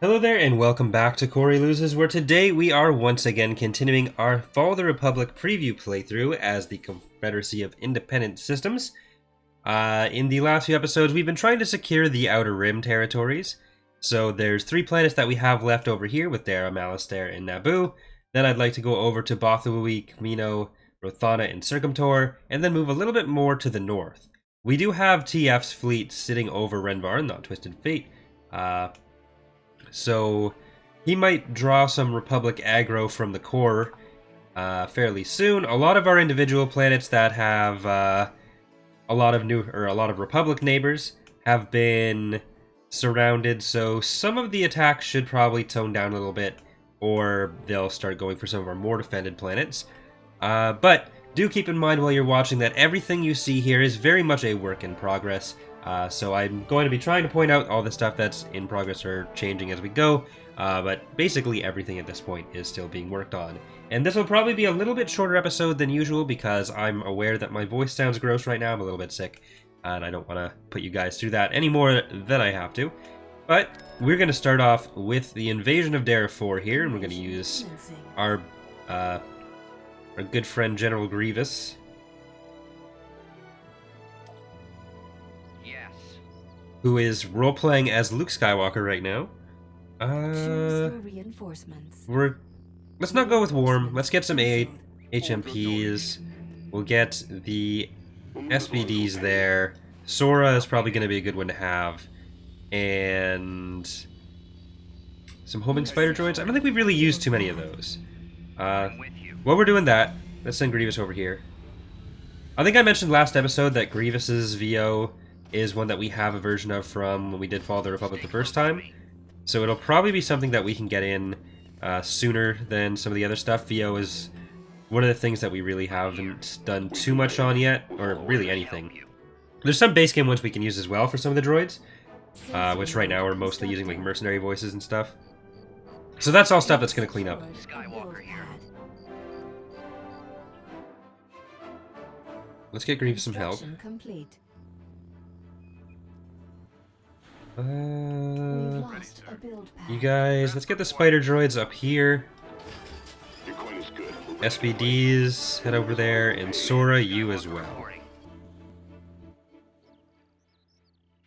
Hello there and welcome back to Corey Loses, where today we are once again continuing our Fall of the Republic preview playthrough as the Confederacy of Independent Systems. In the last few episodes, we've been trying to secure the Outer Rim territories. So there's 3 planets that we have left over here with Dara, Malastare, and Naboo. Then I'd like to go over to Bothawui, Camino, Rothana, and Circumtor, and then move a little bit more to the north. We do have TF's fleet sitting over Renvar, not Twisted Fate. So he might draw some Republic aggro from the core fairly soon. A lot of our individual planets that have a lot of Republic neighbors have been surrounded, so some of the attacks should probably tone down a little bit, or they'll start going for some of our more defended planets. But do keep in mind while you're watching that everything you see here is very much a work in progress. So I'm going to be trying to point out all the stuff that's in progress or changing as we go, but basically everything at this point is still being worked on. And this will probably be a little bit shorter episode than usual because I'm aware that my voice sounds gross right now. I'm a little bit sick, and I don't want to put you guys through that any more than I have to. But we're going to start off with the invasion of Dara 4 here, and we're going to use our good friend General Grievous. Who is role-playing as Luke Skywalker right now. Let's not go with Warm. Let's get some HMPs. We'll get the SBDs there. Sora is probably going to be a good one to have. And some homing spider droids. I don't think we've really used too many of those. While we're doing that, let's send Grievous over here. I think I mentioned last episode that Grievous's VO is one that we have a version of from when we did Fall of the Republic the first time. So it'll probably be something that we can get in sooner than some of the other stuff. VO is one of the things that we really haven't done too much on yet, or really anything. There's some base game ones we can use as well for some of the droids, which right now we're mostly using like mercenary voices and stuff. So that's all stuff that's going to clean up. Let's get Grievous some help. You guys, let's get the spider droids up here. SBDs, head over there, and Sora, you as well.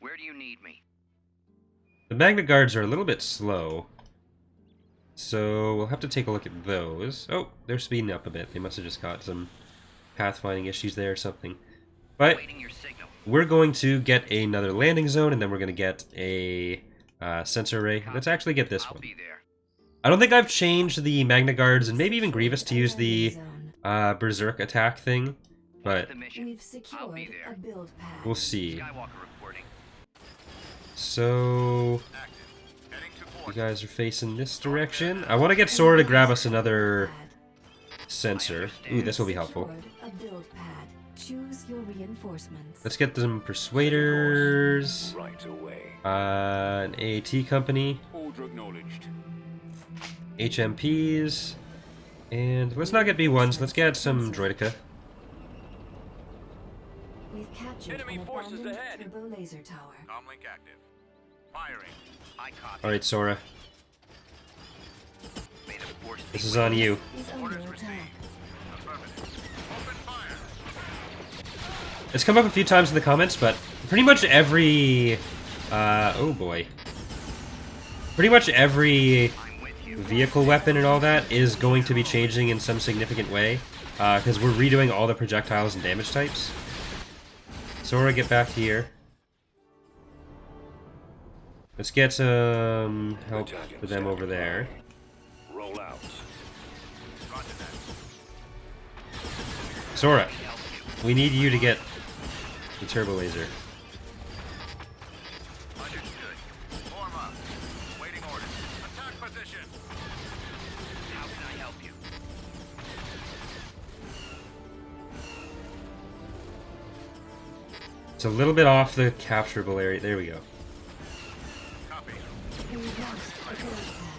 Where do you need me? The Magna Guards are a little bit slow, so we'll have to take a look at those. Oh, they're speeding up a bit. They must have just got some pathfinding issues there or something. But we're going to get another landing zone, and then we're going to get a sensor array. Let's actually get this one. I don't think I've changed the Magna Guards, and maybe even Grievous, to use the Berserk attack thing, but we'll see. So, you guys are facing this direction. I want to get Sora to grab us another sensor. Ooh, this will be helpful. Choose your reinforcements. Let's get them persuaders. An AAT company. HMPs. And let's not get B1s, let's get some Droideka. We've captured Enemy an forces abandoned ahead. turbo laser tower. Comlink active. Firing. I copy. Alright, Sora. Made a force This is on you. Is under attack. Open fire. It's come up a few times in the comments, but pretty much every... oh boy. Pretty much every vehicle weapon and all that is going to be changing in some significant way, because we're redoing all the projectiles and damage types. Sora, get back here. Let's get some help for them over there. Roll out. Sora, we need you to get the turbo laser. Understood. Form up. Waiting orders. Attack position. How can I help you? It's a little bit off the capturable area. There we go. Copy. We lost a build pad.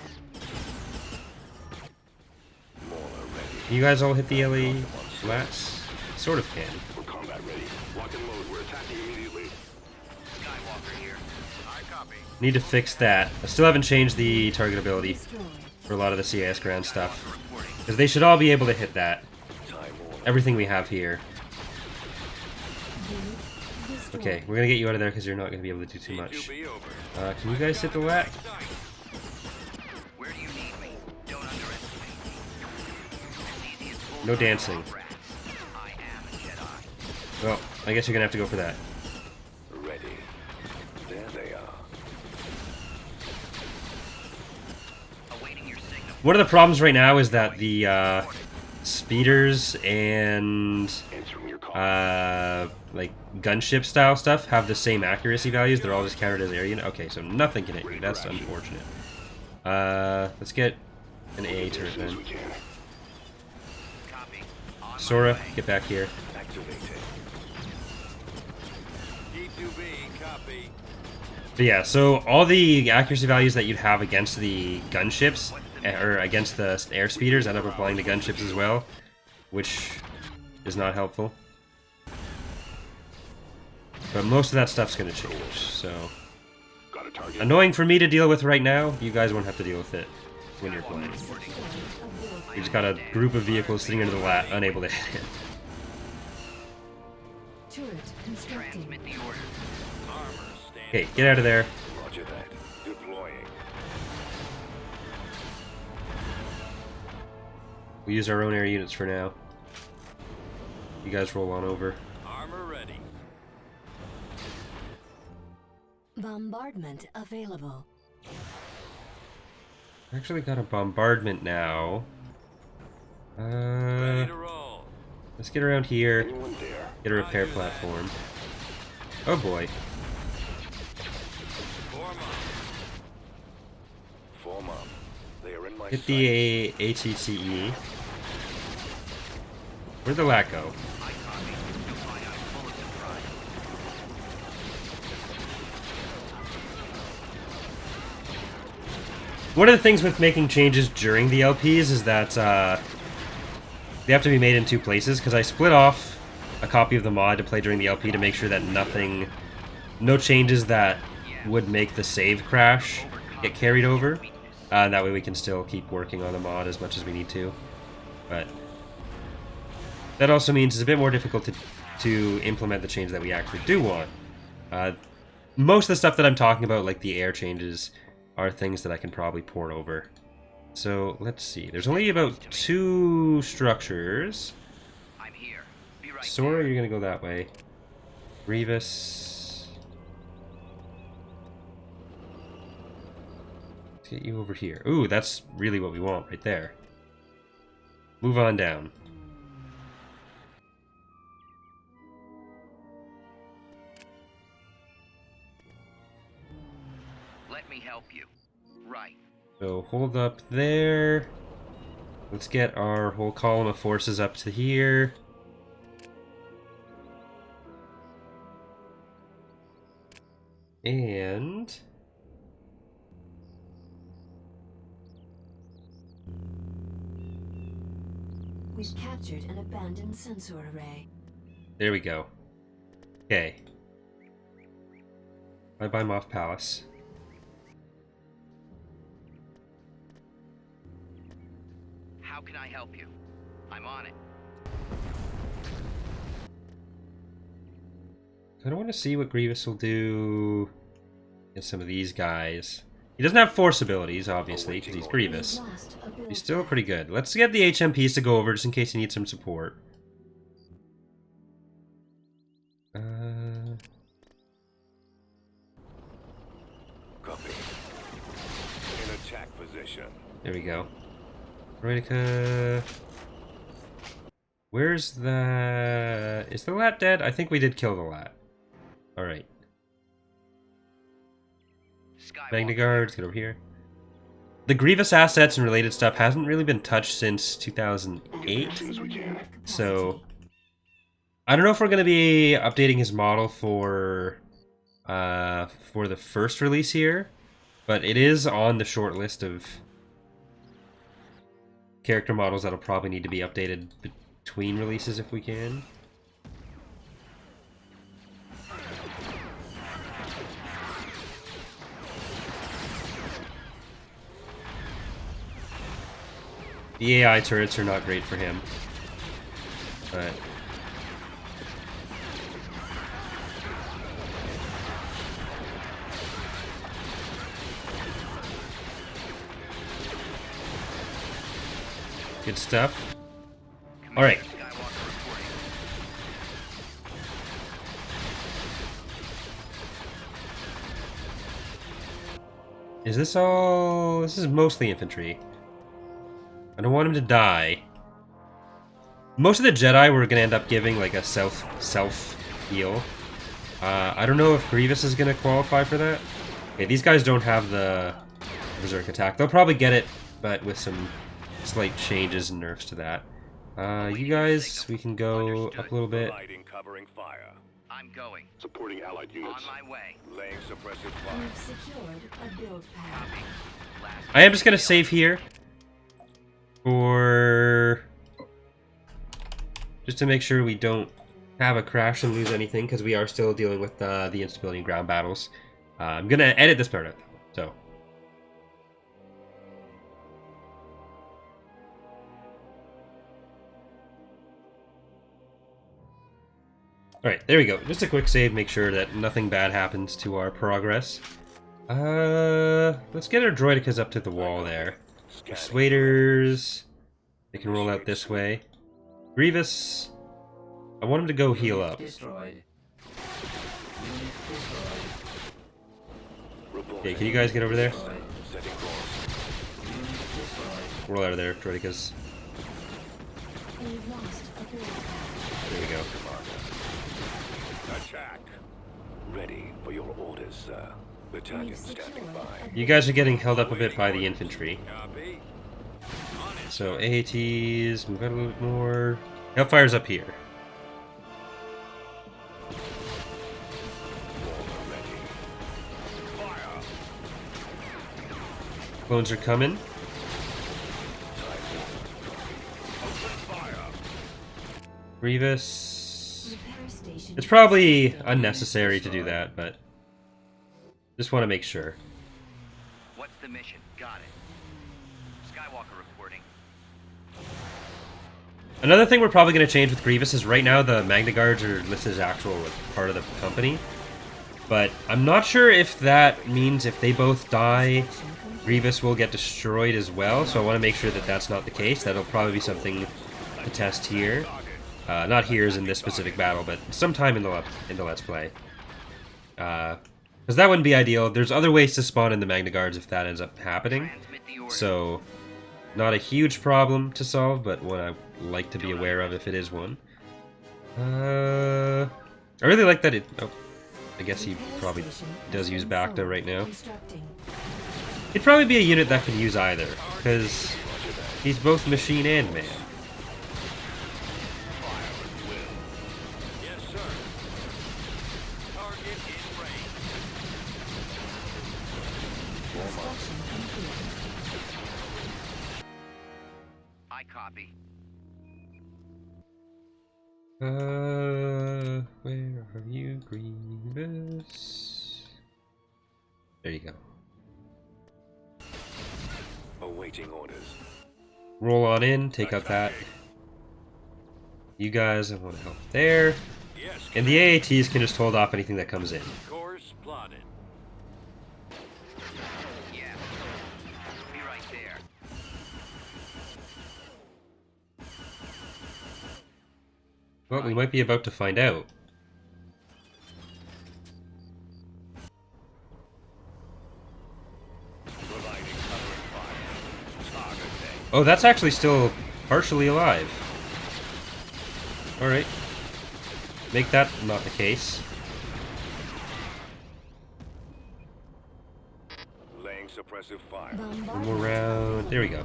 You guys all hit the LA flats? Sort of can. We're combat ready. Lock and load. We're attacking immediately. Skywalker here. I copy. Need to fix that. I still haven't changed the target ability Destroyed. for a lot of the CIS ground stuff. Reporting. Because they should all be able to hit that. Everything we have here. Unit destroyed. Okay, we're gonna get you out of there because you're not gonna be able to do too much. T2B over. Can you guys hit the lat? Where do you need me? Don't underestimate me. As easy as full No dancing. I am a Jedi. Well, I guess you're gonna have to go for that. Ready. There they are. Awaiting your signal. One of the problems right now is that the speeders and Answering your call. like gunship style stuff have the same accuracy values. They're all just counted as area. Okay, so nothing can hit you. That's unfortunate. Let's get an A turret As then. we can. Copy. On my Sora, way. get back here. Activated. T2B, copy. But yeah, so all the accuracy values that you'd have against the gunships, or against the air speeders, end up applying to gunships as well, which is not helpful. But most of that stuff's gonna change, so... Got a target. Annoying for me to deal with right now, you guys won't have to deal with it when you're playing. You just got a group of vehicles sitting under the lat, unable to hit it. Turret constructing. Transmit the order. Armor standing. Okay, get out of there. Roger that. Deploying. We'll use our own air units for now. You guys roll on over. Armor ready. Bombardment available. Actually got a bombardment now. Ready to roll. Let's get around here. Anyone there? Get a repair platform. Oh boy. Form up. Form up. They are in my Hit sight. the ATTE. Where'd the lat go? I copy. Do my eye full of surprise. One of the things with making changes during the LPs is that they have to be made in two places, because I split off a copy of the mod to play during the LP to make sure that no changes that would make the save crash get carried over. That way we can still keep working on the mod as much as we need to. But that also means it's a bit more difficult to implement the change that we actually do want. Most of the stuff that I'm talking about, like the air changes, are things that I can probably port over. So let's see. There's only about 2 structures. I'm here. Be right Sora, you're gonna go that way. Grievous. Let's get you over here. Ooh, that's really what we want right there. Move on down. Let me help you. Right. So hold up there. Let's get our whole column of forces up to here. And We've captured an abandoned sensor array. there we go. Okay. Bye-bye, Moth Palace. How can I help you? I'm on it. I don't want to see what Grievous will do against some of these guys. He doesn't have force abilities, obviously, because he's Grievous. We've lost ability. He's still pretty good. Let's get the HMPs to go over just in case he needs some support. Copy. In attack position. There we go. Veronica. Where's the... Is the lat dead? I think we did kill the lat. Alright. Magna Guards, get over here. The Grievous assets and related stuff hasn't really been touched since 2008. As we can. So, I don't know if we're going to be updating his model for the first release here, but it is on the short list of character models that'll probably need to be updated between releases if we can. The AI turrets are not great for him. But good stuff. All right. Is this all? This is mostly infantry. I don't want him to die. Most of the Jedi we're gonna end up giving like a self heal. I don't know if Grievous is gonna qualify for that. Okay, these guys don't have the Berserk attack. They'll probably get it, but with some slight changes and nerfs to that. You guys, we can go up a little bit. Lighting covering fire. I'm going. Supporting allied On units. my way. Laying suppressive fire. You've secured a build pad. Last I am just gonna save here for just to make sure we don't have a crash and lose anything, because we are still dealing with the instability in ground battles. I'm gonna edit this part out, so. Alright, there we go. Just a quick save, make sure that nothing bad happens to our progress. Let's get our droidicas up to the wall there. Persuaders, they can roll out this way. Grievous, I want him to go heal up. Destroyed. Okay, can you guys get over there? Setting course. Roll out of there, droidicas. You've lost a build pad. There we go. Attack. Ready for your orders, sir. Battalion You've standing secured by. a You guys are getting held up a bit by the infantry. copy. So AATs, move out a little bit more. Hellfire's up here. Fire. Clones are coming. Open fire. Grievous. repair station. It's probably unnecessary to do that, but just want to make sure. What's the mission? Got it. Skywalker reporting. Another thing we're probably going to change with Grievous is right now the Magna Guards are listed as actual part of the company. But I'm not sure if that means if they both die, Grievous will get destroyed as well. So I want to make sure that that's not the case. That'll probably be something to test here. Not here as in this specific battle, but sometime in the Let's Play. Because that wouldn't be ideal. There's other ways to spawn in the Magna Guards if that ends up happening. Transmit the order. So, not a huge problem to solve, but one I like to be aware of if it is one. I really like that it... Oh, I guess he Repair probably station does use has been Bacta right now. constructing. It'd probably be a unit that could use either, because he's both machine and man. Yes, sir. Target in range. Construction complete. I copy. Where are you, Grievous? There you go. Awaiting orders. Roll on in, take out that. You guys, I want to help there. Yes. And the AATs can just hold off anything that comes in. Course plotted. Yeah. Be right there. Well, we might be about to find out. Providing covering fire. Target deck. Oh, that's actually still partially alive. Alright. Make that not the case. Laying suppressive fire. One more round. There we go.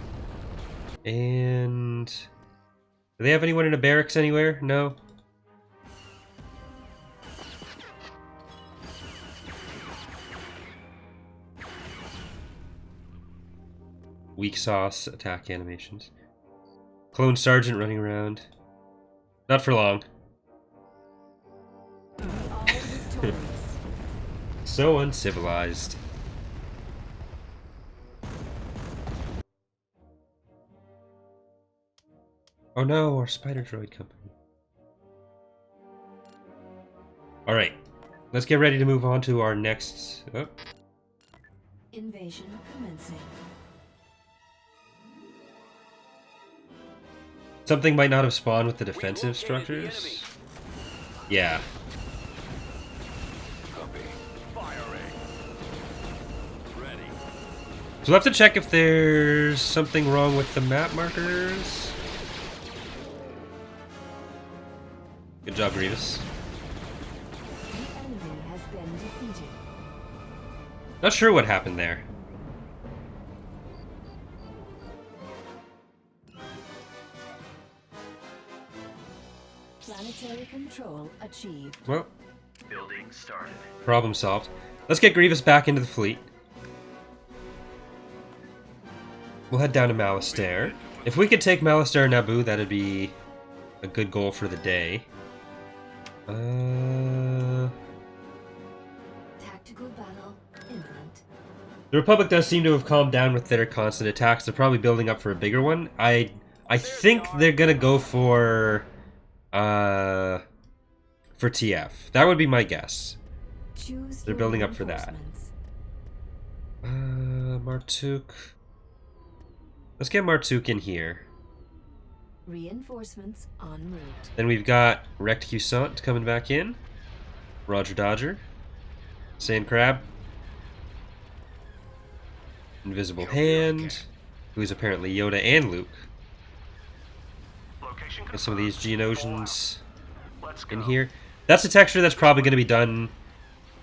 And... do they have anyone in a barracks anywhere? No? Weak sauce attack animations. Clone Sergeant running around. Not for long. All victorious. So uncivilized. Oh no, our spider droid company. Alright. Let's get ready to move on to our next... Oh. Invasion commencing. Something might not have spawned with the defensive structures. Yeah. Copy. Firing. Ready. So we'll have to check if there's something wrong with the map markers. Good job, Grievous. The enemy has been defeated. Not sure what happened there. Planetary control achieved. Well, Building started. problem solved. Let's get Grievous back into the fleet. We'll head down to Malastare. If we could take Malastare and Naboo, that'd be a good goal for the day. Tactical battle imminent. The Republic does seem to have calmed down with their constant attacks. They're probably building up for a bigger one. I think they're gonna go for TF. That would be my guess. Choose They're your building up for that. reinforcements. Martuk. Let's get Martuk in here. Reinforcements en route. Then we've got Recticusant coming back in. Roger Dodger. Sand Crab. Invisible Hand. Who's apparently Yoda and Luke. Location And some of these Geonosians Let's in go. here. That's a texture that's probably going to be done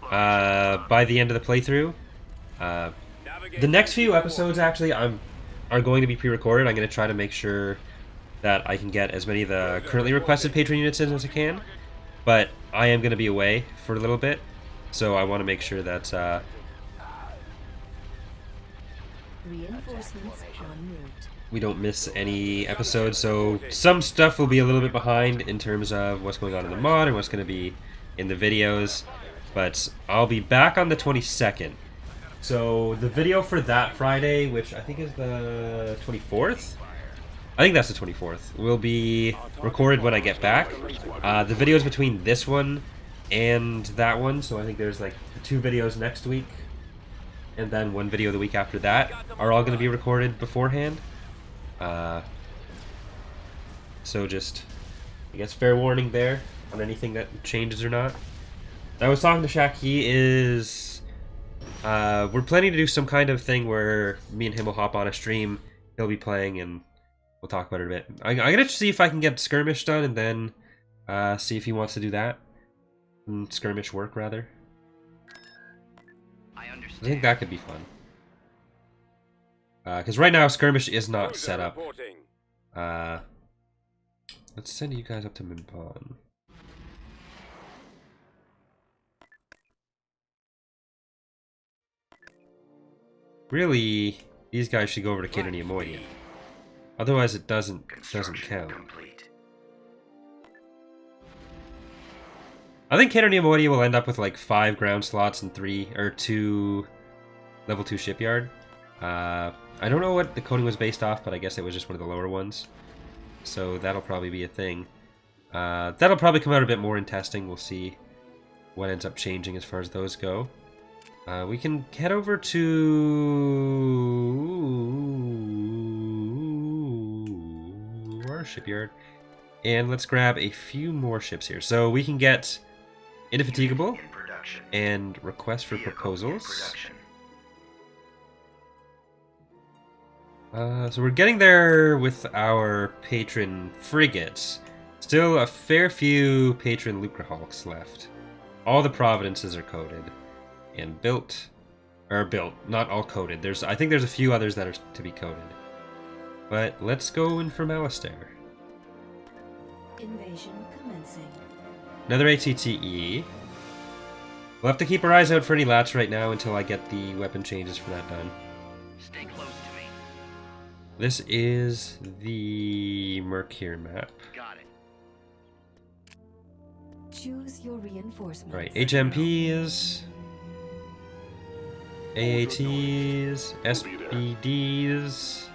by the end of the playthrough. The next few episodes actually are going to be pre-recorded. I'm going to try to make sure that I can get as many of the currently requested patron units in as I can. But I am going to be away for a little bit, so I want to make sure that Reinforcements en route. we don't miss any episodes. So some stuff will be a little bit behind in terms of what's going on in the mod and what's going to be in the videos. But I'll be back on the 22nd. So the video for that Friday, which I think is the 24th? I think that's the 24th. Will be recorded when I get back. The videos between this one and that one, so I think there's like 2 videos next week, and then 1 video the week after that, are all going to be recorded beforehand. So just, I guess, fair warning there on anything that changes or not. I was talking to Shaq. He is... we're planning to do some kind of thing where me and him will hop on a stream. He'll be playing and we'll talk about it a bit. I'm gonna see if I can get skirmish done and then see if he wants to do that. Skirmish work, rather. I understand. I think that could be fun. Because right now skirmish is not set up. Let's send you guys up to Mimban. Really, these guys should go over to Cater Neomoidia. Otherwise, it doesn't count. Complete. I think Cater Neomoidia will end up with like 5 ground slots and 2 level 2 shipyard. I don't know what the coding was based off, but I guess it was just one of the lower ones. So that'll probably be a thing. That'll probably come out a bit more in testing. We'll see what ends up changing as far as those go. We can head over to our shipyard, and let's grab a few more ships here. So we can get Indefatigable In production. and Request for Vehicle in Proposals. production. So we're getting there with our patron frigates. Still a fair few patron Lucrahawks left. All the Providences are coded and built, not all coded. I think there's a few others that are to be coded. But let's go in for Malastare. Invasion commencing. Another ATTE. We'll have to keep our eyes out for any lats right now until I get the weapon changes for that done. Stay close to me. This is the Mercure map. Got it. Choose your reinforcements. Right, HMPs, AATs, SBDs,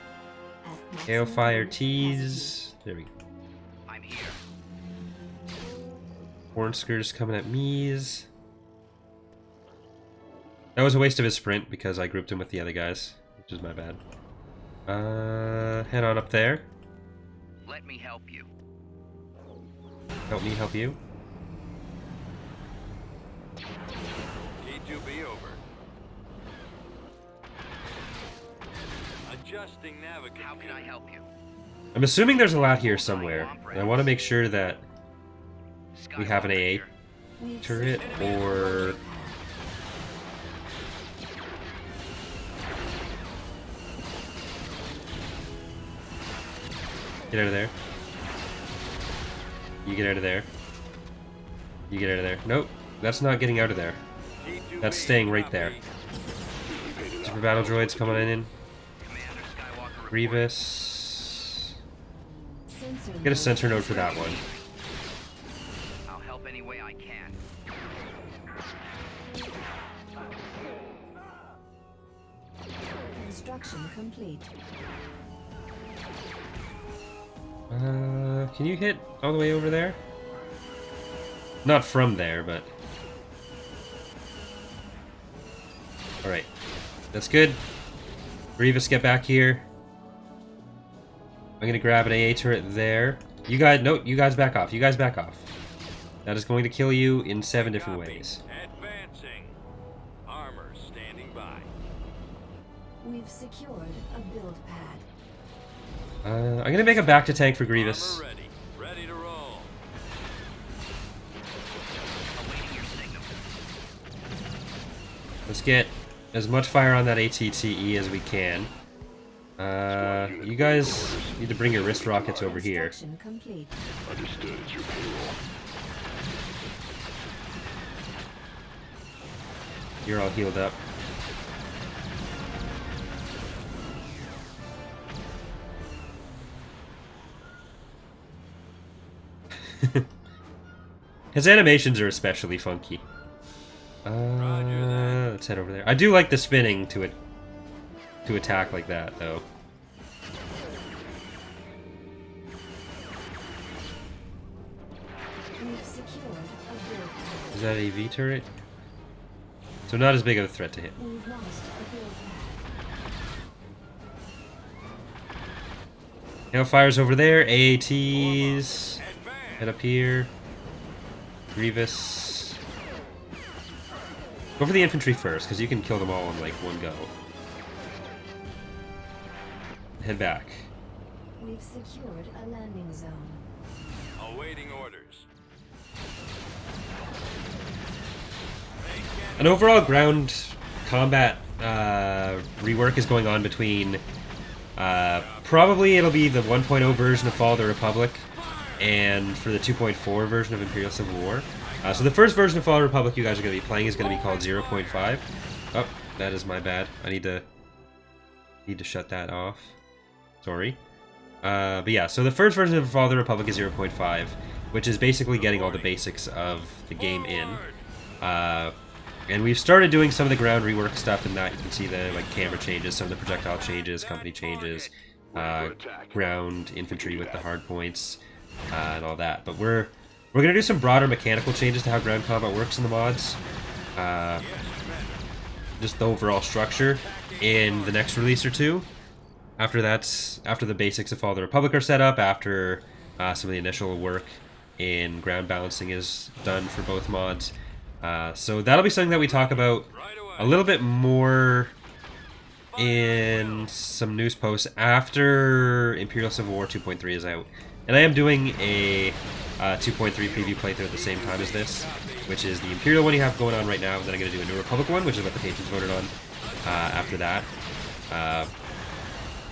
At maximum Hailfire capacity. Ts. There we go. Hornskir's coming at me's. That was a waste of his sprint because I grouped him with the other guys, which is my bad. Head on up there. Let me help you. Help me help you. T2B over. Adjusting navigation. How can I help you? I'm assuming there's a lot here somewhere. And I want to make sure that we have an AA We've turret secured or... Get out of there. You get out of there. You get out of there. Nope, that's not getting out of there. T2B That's staying right there. Super battle droids coming in. Commander Skywalker report. Grievous. sensor Get a sensor node for that one. I'll help any way I can. Construction complete. Can you hit all the way over there? Not from there, but... Alright. That's good. Grievous, get back here. I'm gonna grab an AA turret there. You guys, no, you guys back off. You guys back off. That is going to kill you in 7 different Copy. ways. Advancing. Armor standing by. We've secured a build pad. I'm gonna make a back to tank for Grievous. Armor ready. Ready to roll. Awaiting your signal. Let's get as much fire on that ATTE as we can. You guys need to bring your wrist rockets over here. Construction complete. Understood. It's your payroll. You're all healed up. His animations are especially funky. Let's head over there. I do like the spinning to attack like that, though. We've secured a build pad. Is that a V turret? So not as big of a threat to hit. We've lost a build pad. Hellfire's over there. AATs. Advance. Head up here. Grievous. Go for the infantry first, because you can kill them all in like one go. Head back. We've secured a landing zone. Awaiting orders. An overall ground combat rework is going on between probably it'll be the 1.0 version of Fall of the Republic and for the 2.4 version of Imperial Civil War. So the first version of Fall of the Republic you guys are going to be playing is going to be called 0.5. Oh, that is my bad. I need to shut that off. Sorry. But yeah, so the first version of Fall of the Republic is 0.5, which is basically getting all the basics of the game in. And we've started doing some of the ground rework stuff, and that you can see the like camera changes, some of the projectile changes, company changes, ground infantry with the hard points, and all that. But we're gonna do some broader mechanical changes to how ground combat works in the mods. Just the overall structure in the next release or two. After the basics of Fall of the Republic are set up, after some of the initial work in ground balancing is done for both mods. So that'll be something that we talk about a little bit more in some news posts after Imperial Civil War 2.3 is out. And I am doing a 2.3 preview playthrough at the same time as this, which is the Imperial one you have going on right now, and then I'm going to do a New Republic one, which is what the patrons voted on after that.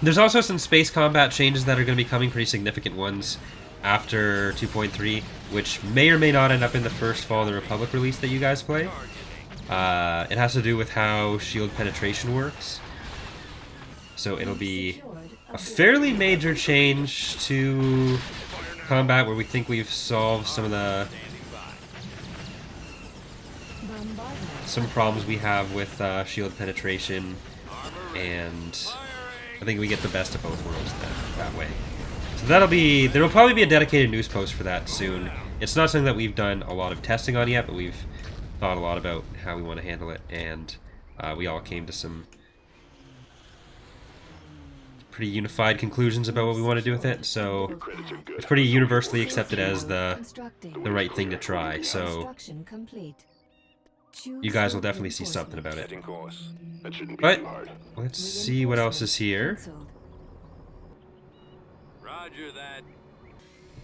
There's also some space combat changes that are going to be coming, pretty significant ones, after 2.3, which may or may not end up in the first Fall of the Republic release that you guys play. It has to do with how shield penetration works. So it'll be a fairly major change to combat where we think we've solved some of the problems we have with shield penetration, and I think we get the best of both worlds that way. So there'll probably be a dedicated news post for that soon, It's not something that we've done a lot of testing on yet, but we've thought a lot about how we want to handle it, and we all came to some pretty unified conclusions about what we want to do with it, so it's pretty universally accepted as the right thing to try, so you guys will definitely see something about it. Setting course. That shouldn't be But too hard. let's see what else is here. Roger that.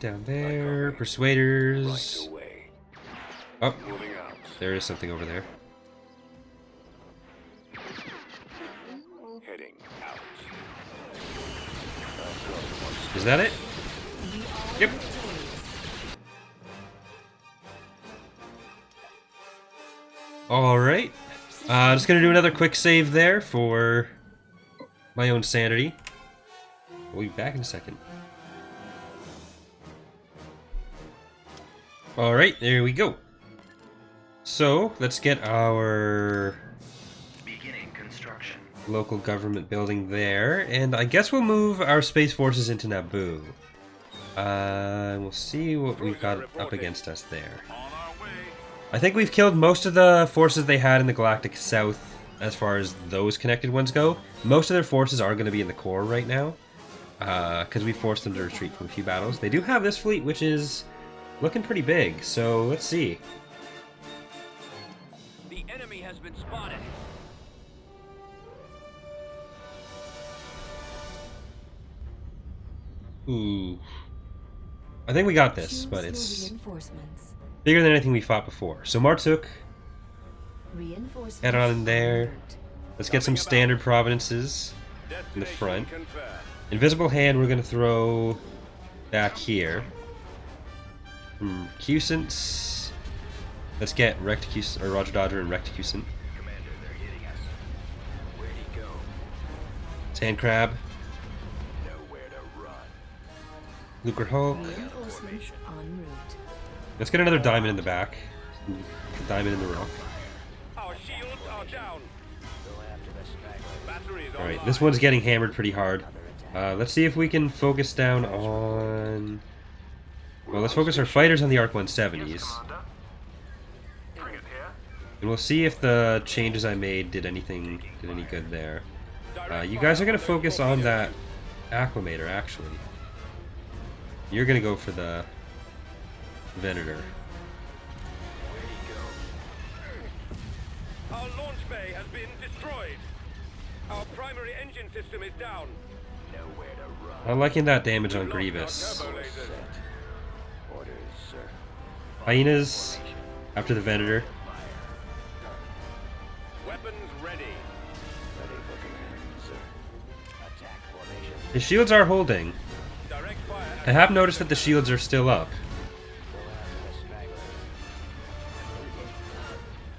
Down there, Persuaders. Right away. Oh, Moving out. there is something over there. Heading out. Is that it? Yep. Alright. Just gonna do another quick save there for my own sanity. We'll be back in a second. Alright, there we go. So, let's get our Beginning construction. local government building there, and I guess we'll move our space forces into Naboo. We'll see what we've got up against us there. On our way. I think we've killed most of the forces they had in the Galactic South as far as those connected ones go. Most of their forces are going to be in the core right now, because we forced them to retreat from a few battles. They do have this fleet, which is looking pretty big, so let's see. The enemy has been spotted. Ooh. I think we got this, but it's bigger than anything we fought before. So Martuk, head on in there. Let's get some standard providences in the front. Invisible Hand we're going to throw back here. Cusants. Let's get Recticusant, or Roger Dodger and Recticusant. Commander, they're hitting us. Where'd he go? Sand Crab. Nowhere to run. Lucre Hulk. Reinforcements en route. Let's get another diamond in the back. Diamond in the rock. Our shields are down. Go after the stragglers. Batteries Alright, online. this one's getting hammered pretty hard. Let's see if we can focus down on... Well, let's focus our fighters on the Arc 170s. And we'll see if the changes I made did any good there. You guys are going to focus on that Acclimator, actually. You're going to go for the Venator. Our launch bay has been destroyed. Our primary engine system is down. Nowhere to run. I'm liking that damage on Lost our Grievous. turbo lasers. Orders, sir. Hyenas after the Venator. Weapons ready. Ready for command, sir. Attack formation. The shields are holding. Direct fire. I have noticed that the shields are still up. Go after the stragglers.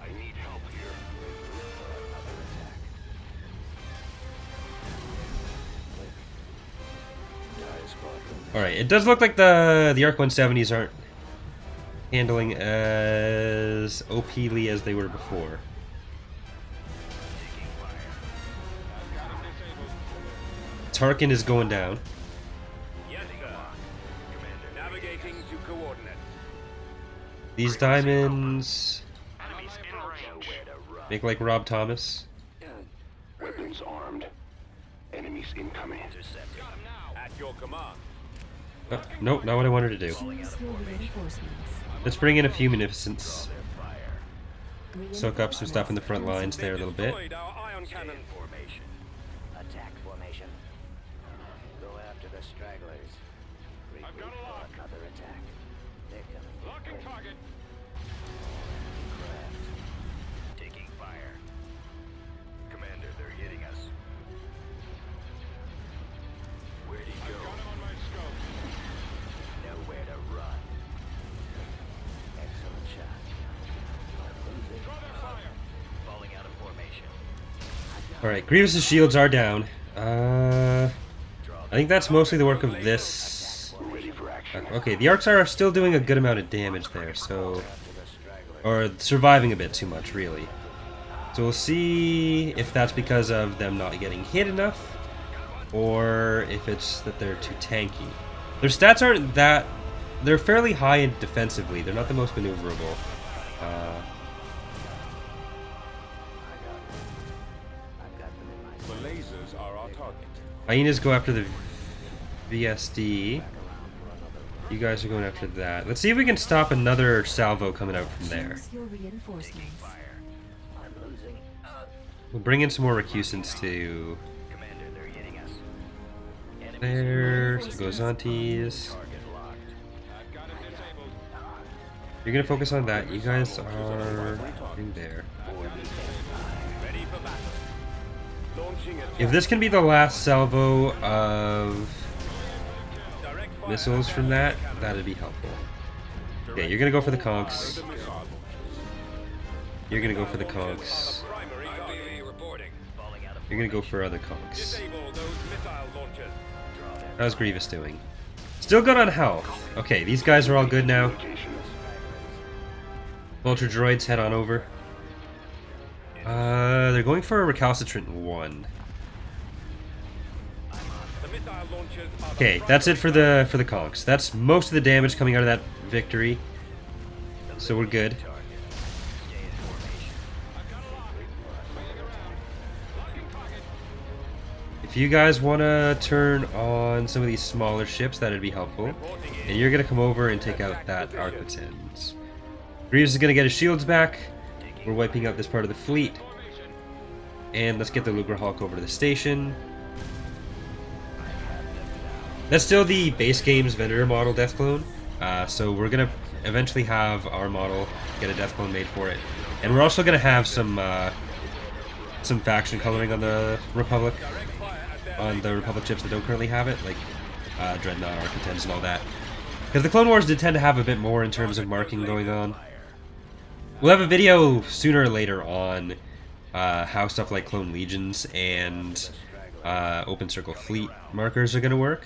I need help here. Another attack. Die squadron. Alright, it does look like the Arc 170s aren't handling as OP-ly as they were before. Taking fire. Tarkin is going down. Yes, sir. Commander. Navigating to coordinates. These diamonds Enemies in range. Nowhere to run. make like Rob Thomas. Weapons armed. Enemies incoming. Intercepted. At your command. Nope, not what I wanted to do. Choose your reinforcements. Let's bring in a few munificence. Fire. Soak up some stuff in the front lines there a little bit. Destroyed our ion cannon. Formation. Attack formation. Go after the stragglers. I've got a lock. Another attack. They're coming. Locking target. Craft. Taking fire. Commander, they're hitting us. Where'd he go? Nowhere to run. Excellent shot. Falling out of formation. Alright, Grievous' shields are down. I think that's mostly the work of this. Ready for action. Okay, the Arcs are still doing a good amount of damage there, so... Or surviving a bit too much, really. So we'll see if that's because of them not getting hit enough, or if it's that they're too tanky. Their stats aren't that they're fairly high in defensively. They're not the most maneuverable. The lasers are our target. Hyenas go after the VSD. You guys are going after that. Let's see if we can stop another salvo coming out from there. Choose your reinforcements. I'm losing. We'll bring in some more recusants to Commander, they're hitting us. there. Some Gozantes. Target locked. I've got it disabled. You're gonna focus on that. You guys are in there. Ready for battle. Launching attack. If this can be the last salvo of Direct fire missiles from that, that'd be helpful. Okay, you're gonna go for the conks. You're gonna go for the conks. Primary target. Reporting. Falling out of You're gonna go for other conks. Disable those missile launchers. How's Grievous doing? Still good on health. Okay, these guys are all good now. Vulture droids, head on over. They're going for a recalcitrant 1. The missile launchers are Okay, that's it for the conks. That's most of the damage coming out of that victory. So we're good. If you guys want to turn on some of these smaller ships, that'd be helpful. And you're going to come over and take out that Arquitens. Grievous is going to get his shields back. We're wiping out this part of the fleet. And let's get the Luger Hulk over to the station. That's still the base game's vendor model death clone. So we're going to eventually have our model get a death clone made for it. And we're also going to have some faction coloring on the Republic. On the Republic ships that don't currently have it, like Dreadnought, Architens, and all that. Because the Clone Wars did tend to have a bit more in terms of marking going on. We'll have a video sooner or later on how stuff like Clone Legions and Open Circle Fleet markers are going to work.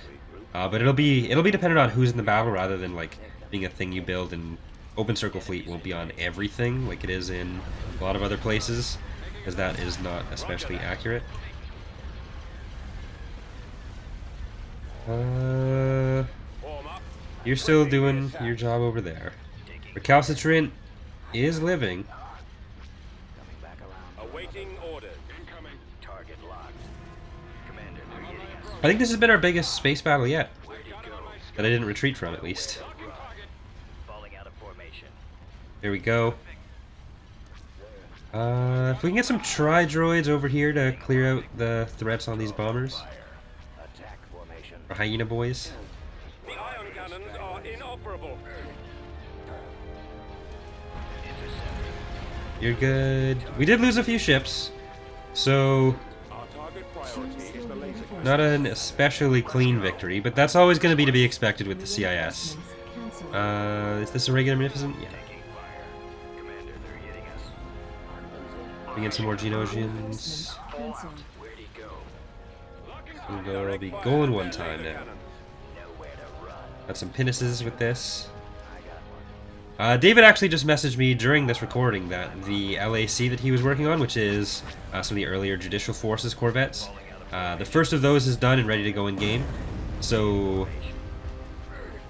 But it'll be dependent on who's in the battle rather than like being a thing you build. And Open Circle Fleet won't be on everything like it is in a lot of other places, because that is not especially accurate. You're still doing your job over there. Recalcitrant is living. Coming back around. awaiting orders. Incoming. Target locked. Commander, they're hitting us. I think this has been our biggest space battle yet. Where'd he go? That I didn't retreat from, at least. Falling out of formation. There we go. If we can get some tri-droids over here to clear out the threats on these bombers. Attack formation. Or hyena boys. The ion cannons are inoperable. You're good. We did lose a few ships, so Our target priority is the laser cannon. not an especially clean victory, but that's always going to be expected with the CIS. Cancel. Is this a regular Magnificent? Yeah. Taking fire. Commander, they're hitting us. I'm losing. We get some more Genosians. Cancel. Where'd he go? We'll be going one time now. Nowhere to run. Got some pinnaces with this. I got one. David actually just messaged me during this recording that the LAC that he was working on, which is some of the earlier Judicial Forces corvettes, the first of those is done and ready to go in game. So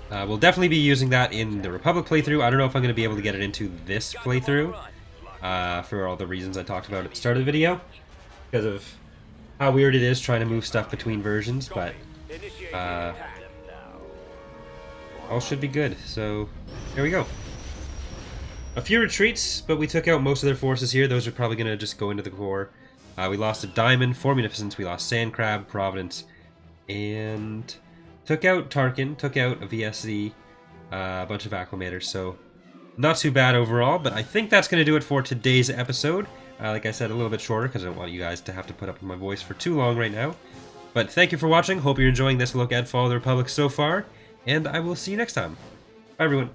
we'll definitely be using that in the Republic playthrough. I don't know if I'm going to be able to get it into this playthrough for all the reasons I talked about at the start of the video, because of how weird it is trying to move stuff between versions, but all should be good. So here we go. A few retreats, but we took out most of their forces here. Those are probably going to just go into the core. We lost a Diamond, 4 Munificence, we lost Sandcrab, Providence, and took out Tarkin, took out a VSZ, a bunch of Acclimators, so not too bad overall, but I think that's going to do it for today's episode. Like I said, a little bit shorter, because I don't want you guys to have to put up with my voice for too long right now. But thank you for watching, hope you're enjoying this look at Fall of the Republic so far, and I will see you next time. Bye everyone.